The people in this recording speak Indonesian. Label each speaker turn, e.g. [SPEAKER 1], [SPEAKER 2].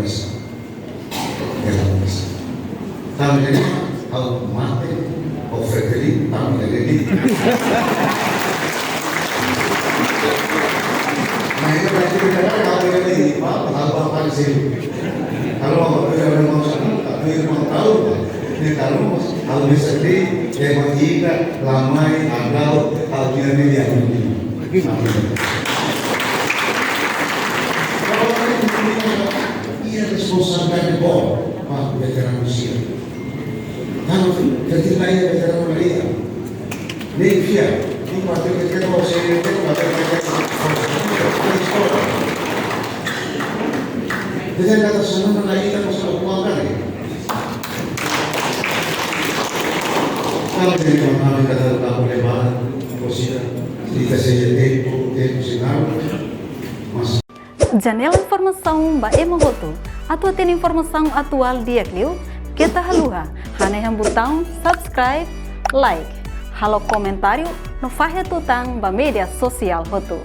[SPEAKER 1] misa. Kami ini au mate o fredeli kami ini. Nah ini berarti kita kalau ini apa kali sih? Kalau mau kerja mau sana, tapi mau tahu. Ini kalau bisa di kita lamai agau kalau dia ini yang ini. Ia responsabilidade bom para veteran usia. Kalau ketika ia veteran Maria, nem via, nem bateu que quer você, nem bateu que quer você. Jadi kata senang lagi kita masalah keuangan ya. Kalau jadi kami kata kamu lebar, posisi kita saja tempo sinal, mas.
[SPEAKER 2] Janela informação ba emogoto, atau tem informação atual dia kliu, kita haluha, hane yang botão subscribe, like, halo komentário, no fahe tutang ba media sosial hotu.